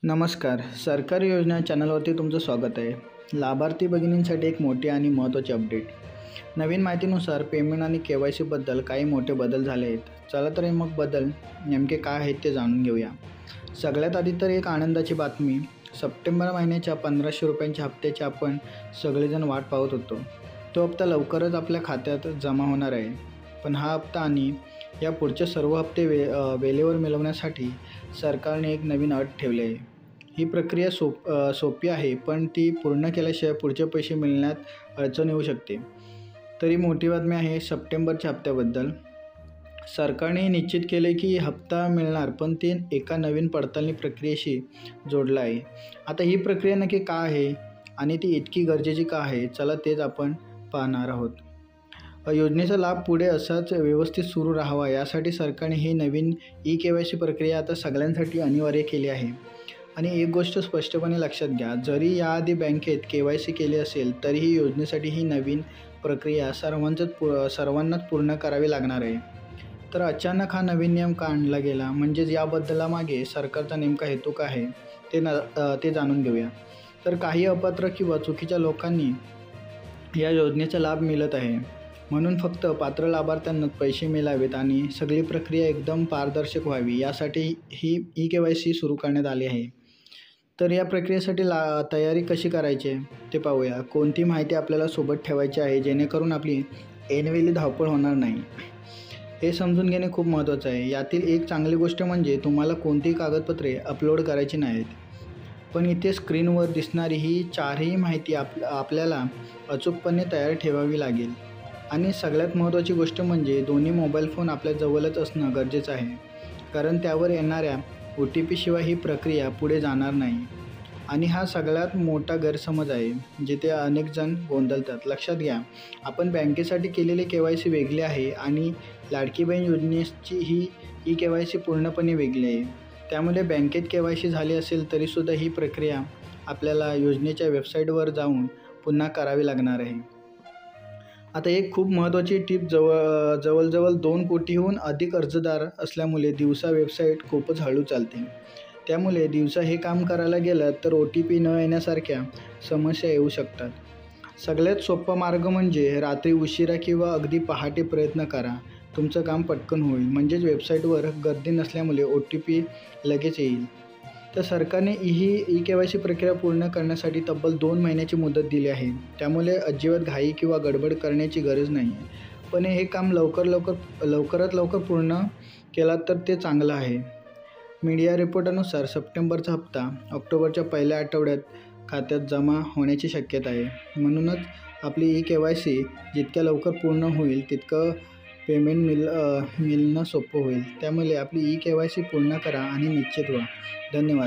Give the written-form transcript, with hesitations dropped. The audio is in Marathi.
नमस्कार. सरकारी योजना चॅनलवरती तुमचं स्वागत आहे. लाभार्थी भगिनींसाठी एक मोठी आणि महत्त्वाची अपडेट. नवीन माहितीनुसार पेमेंट आणि KYCबद्दल काही मोठे बदल झाले आहेत. चला तर मग बदल नेमके काय आहेत ते जाणून घेऊया. सगळ्यात आधी तर एक आनंदाची बातमी. सप्टेंबर महिन्याच्या 1500 रुपयांच्या हप्त्याची आपण सगळेजण वाट पाहत होतो. तो हप्ता लवकरच आपल्या खात्यात जमा होणार आहे. पण हा हप्ता आणि या पुढचे सर्व हप्ते वेळेवर मिळवण्यासाठी सरकारने एक नवीन अट ठेवली आहे. ही प्रक्रिया सोपी आहे, पण ती पूर्ण केल्याशिवाय पुढचे पैसे मिळण्यात अडचण येऊ शकते. तरी मोठी बातमी आहे सप्टेंबरच्या हप्त्याबद्दल. सरकारने निश्चित केले की हप्ता मिळणार, पण ते एका नवीन पडताळणी प्रक्रियेशी जोडलं आहे. आता ही प्रक्रिया नक्की काय आहे आणि ती इतकी गरजेची का आहे, चला तेच आपण पाहणार आहोत. योजनेचा लाभ पुढे असाच व्यवस्थित सुरू राहावा यासाठी सरकारने ही नवीन KYC प्रक्रिया आता सगळ्यांसाठी अनिवार्य केली आहे. आणि एक गोष्ट स्पष्टपणे लक्षात घ्या, जरी याआधी बँकेत KYC केले असेल तरीही योजनेसाठी ही नवीन प्रक्रिया सर्वांनाच पूर्ण करावी लागणार आहे. तर अचानक हा नवीन नियम का आणला गेला, म्हणजेच या बदलामागे सरकारचा नेमका हेतू काय आहे ते जाणून घेऊया. तर काही अपात्र किंवा चुकीच्या लोकांनी या योजनेचा लाभ मिळत आहे, म्हणून फक्त पात्र लाभार्थ्यांना पैसे मिळावेत आणि सगळी प्रक्रिया एकदम पारदर्शक व्हावी यासाठी ही KYC सुरू करण्यात आली आहे. तर या प्रक्रियेसाठी तयारी कशी करायची ते पाहूया. कोणती माहिती आपल्याला सोबत ठेवायची आहे जेणेकरून आपली ऐनवेळी धावपळ होणार नाही, हे समजून घेणे खूप महत्त्वाचं आहे. यातील एक चांगली गोष्ट म्हणजे तुम्हाला कोणतीही कागदपत्रे अपलोड करायची नाहीत. पण इथे स्क्रीनवर दिसणारी ही चारही माहिती आपल्याला अचूकपणे तयार ठेवावी लागेल. आणि सगळ्यात महत्त्वाची गोष्ट म्हणजे दोन्ही मोबाईल फोन आपल्या जवळच असणं गरजेचं आहे, कारण त्यावर येणाऱ्या OTP शिवाय ही प्रक्रिया पुढे जाणार नाही. आणि हा सगळ्यात मोठा गैरसमज आहे, जिथे अनेक जण गोंधळतात. लक्षात घ्या, आपण बँकेसाठी केलेले KYC वेगळे आहे आणि लाडकी बहीण योजनेची ही KYC पूर्णपणे वेगळी आहे. त्यामुळे बँकेत KYC झाली असेल तरीसुद्धा ही प्रक्रिया आपल्याला योजनेच्या वेबसाईटवर जाऊन पुन्हा करावी लागणार आहे. आता एक खूप महत्त्वाची टीप, जवळजवळ 2 कोटीहून अधिक अर्जदार असल्यामुळे दिवसा वेबसाईट खूपच हळू चालते. त्यामुळे दिवसा हे काम करायला गेलं तर OTP न येण्यासारख्या समस्या येऊ शकतात. सगळ्यात सोपा मार्ग म्हणजे रात्री उशिरा किंवा अगदी पहाटे प्रयत्न करा. तुमचं काम पटकन होईल, म्हणजेच वेबसाईटवर गर्दी नसल्यामुळे OTP लगेच येईल. तर सरकारने ही KYC प्रक्रिया पूर्ण करण्यासाठी तब्बल 2 महिन्याची मुदत दिली आहे. त्यामुळे अजिबात घाई किंवा गडबड करण्याची गरज नाही. पण हे काम लवकरात लवकर पूर्ण केलात तर ते चांगलं आहे. मीडिया रिपोर्टानुसार सप्टेंबरचा हप्ता ऑक्टोबरच्या पहिल्या आठवड्यात खात्यात जमा होण्याची शक्यता आहे. म्हणूनच आपली KYC जितक्या लवकर पूर्ण होईल तितकं पेमेंट मिळणं सोपं होईल. त्यामुळे आपली KYC पूर्ण करा आणि निश्चित व्हा. धन्यवाद.